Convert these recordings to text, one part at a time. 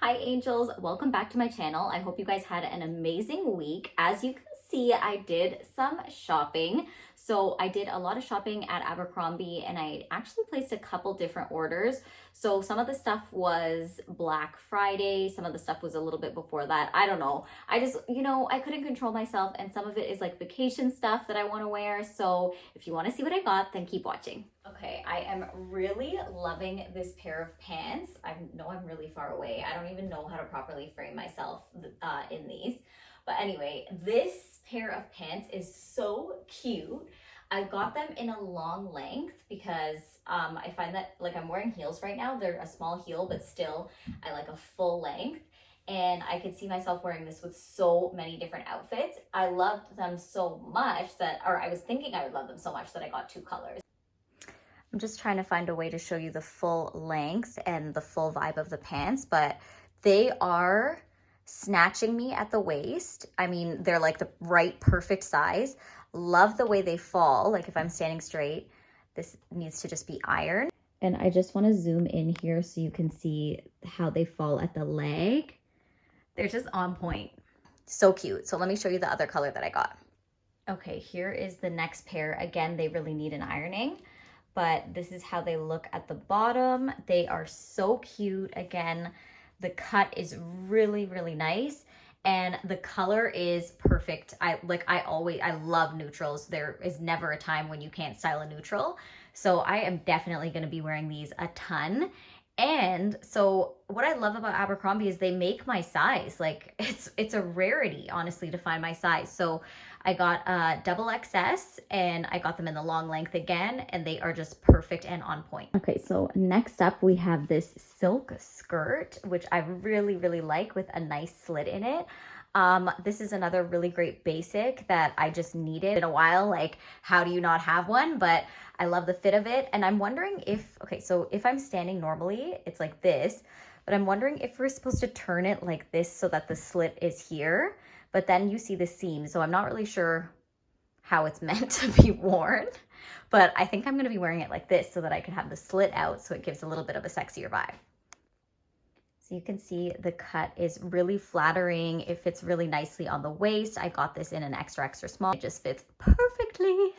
Hi angels, welcome back to my channel. I hope you guys had an amazing week. As you can see, I did some shopping. So I did a lot of shopping at Abercrombie and I actually placed a couple different orders. So some of the stuff was Black Friday, some of the stuff was a little bit before that. I don't know. I just, I couldn't control myself, and some of it is like vacation stuff that I want to wear. So if you want to see what I got, then keep watching. Okay, I am really loving this pair of pants. I know I'm really far away. I don't even know how to properly frame myself in these. But anyway, this pair of pants is so cute. I got them in a long length because I find that like I'm wearing heels right now. They're a small heel, but still I like a full length. And I could see myself wearing this with so many different outfits. I loved them so much or I was thinking I would love them so much that I got two colors. I'm just trying to find a way to show you the full length and the full vibe of the pants, but they are snatching me at the waist. I mean, they're like the right perfect size. Love the way they fall. Like if I'm standing straight, this needs to just be ironed. And I just want to zoom in here so you can see how they fall at the leg. They're just on point. So cute. So let me show you the other color that I got. Okay, here is the next pair. Again, they really need an ironing, but this is how they look at the bottom. They are so cute. Again, the cut is really, really nice. And the color is perfect. I love neutrals. There is never a time when you can't style a neutral. So I am definitely gonna be wearing these a ton. And so what I love about Abercrombie is they make my size. Like it's a rarity, honestly, to find my size. So I got a double XS and I got them in the long length again, and they are just perfect and on point. Okay, so next up we have this silk skirt, which I really, really like, with a nice slit in it. This is another really great basic that I just needed in a while. Like, how do you not have one? But I love the fit of it. And I'm wondering so if I'm standing normally, it's like this, but I'm wondering if we're supposed to turn it like this so that the slit is here, but then you see the seam. So I'm not really sure how it's meant to be worn, but I think I'm going to be wearing it like this so that I can have the slit out so it gives a little bit of a sexier vibe. So you can see the cut is really flattering. It fits really nicely on the waist. I got this in an extra, extra small. It just fits perfectly.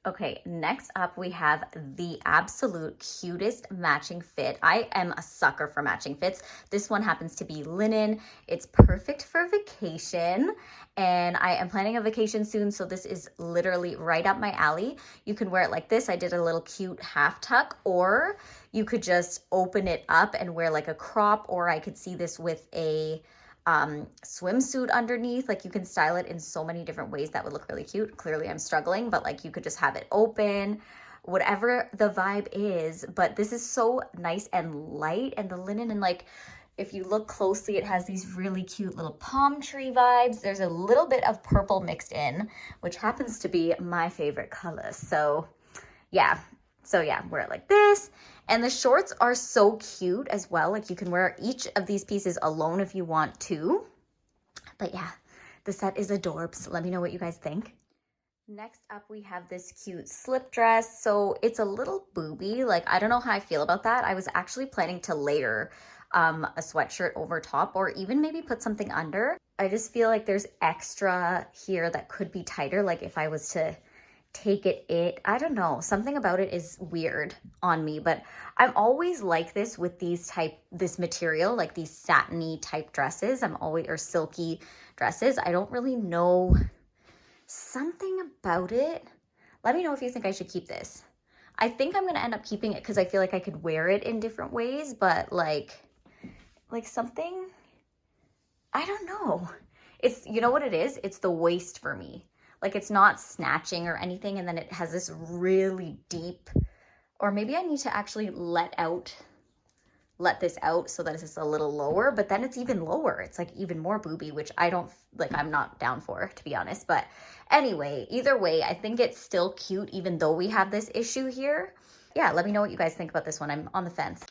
Okay, next up we have the absolute cutest matching fit. I am a sucker for matching fits. This one happens to be linen. It's perfect for vacation, and I am planning a vacation soon, so this is literally right up my alley. You can wear it like this. I did a little cute half tuck, or you could just open it up and wear like a crop, or I could see this with a swimsuit underneath. Like, you can style it in so many different ways that would look really cute. Clearly I'm struggling, but like you could just have it open, whatever the vibe is. But this is so nice and light, and the linen, and like if you look closely, it has these really cute little palm tree vibes. There's a little bit of purple mixed in, which happens to be my favorite color. So yeah, wear it like this. And the shorts are so cute as well. Like, you can wear each of these pieces alone if you want to. But yeah, the set is adorbs. Let me know what you guys think. Next up, we have this cute slip dress. So it's a little booby. Like, I don't know how I feel about that. I was actually planning to layer a sweatshirt over top, or even maybe put something under. I just feel like there's extra here that could be tighter. Like, if I was to take it, I don't know, something about it is weird on me. But I'm always like this with this material, like these satiny type dresses. Or silky dresses. I don't really know, something about it. Let me know if you think I should keep this. I think I'm going to end up keeping it because I feel like I could wear it in different ways, but like something, I don't know. It's, you know what it is? It's the waist for me. Like, it's not snatching or anything, and then it has this really deep, or maybe I need to actually let this out so that it's just a little lower, but then it's even lower. It's like even more booby, which I'm not down for, to be honest. But anyway, either way, I think it's still cute even though we have this issue here. Yeah, let me know what you guys think about this one. I'm on the fence.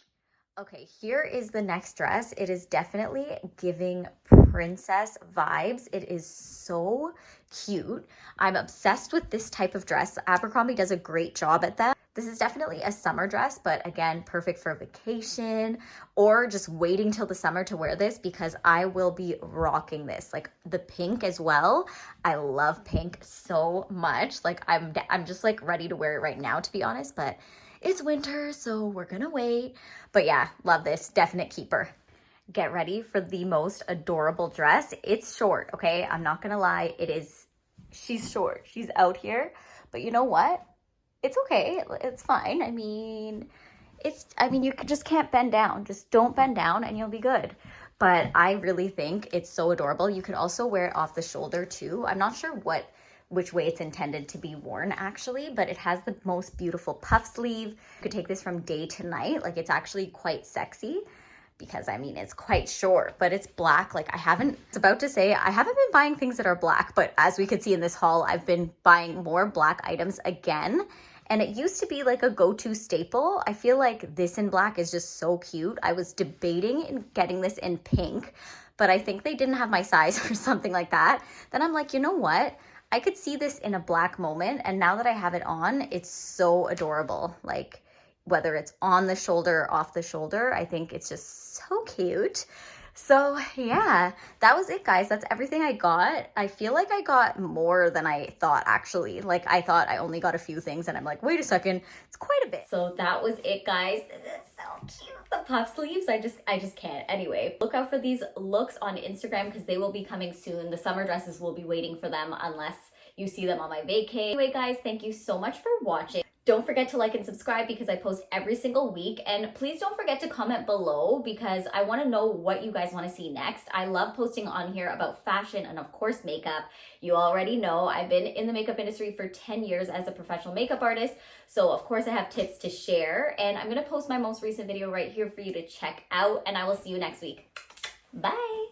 Okay, here is the next dress. It is definitely giving princess vibes. It is so cute. I'm obsessed with this type of dress. Abercrombie does a great job at that. This is definitely a summer dress, but again, perfect for vacation or just waiting till the summer to wear this because I will be rocking this. Like the pink as well. I love pink so much. Like I'm just like ready to wear it right now, to be honest, but it's winter, so we're gonna wait. But yeah, love this, definite keeper. Get ready for the most adorable dress. It's short, okay? I'm not gonna lie, she's short, she's out here, but you know what? It's okay. It's fine. I mean, you just can't bend down. Just don't bend down and you'll be good. But I really think it's so adorable. You could also wear it off the shoulder too. I'm not sure which way it's intended to be worn actually, but it has the most beautiful puff sleeve. You could take this from day to night. Like it's actually quite sexy because I mean, it's quite short, but it's black. Like I haven't been buying things that are black, but as we could see in this haul, I've been buying more black items again. And it used to be like a go-to staple. I feel like this in black is just so cute. I was debating in getting this in pink, but I think they didn't have my size or something like that. Then I'm like, you know what? I could see this in a black moment. And now that I have it on, it's so adorable. Like whether it's on the shoulder or off the shoulder, I think it's just so cute. So yeah, that was it, guys. That's everything I got. I feel like I got more than I thought, actually. Like I thought I only got a few things and I'm like, wait a second, it's quite a bit. So that was it, guys. This is so cute. The puff sleeves, I just can't. Anyway, look out for these looks on Instagram because they will be coming soon. The summer dresses will be waiting for them unless you see them on my vacay. Anyway, guys, thank you so much for watching. Don't forget to like and subscribe because I post every single week. And please don't forget to comment below because I want to know what you guys want to see next. I love posting on here about fashion and of course makeup. You already know I've been in the makeup industry for 10 years as a professional makeup artist. So of course I have tips to share and I'm going to post my most recent video right here for you to check out and I will see you next week. Bye.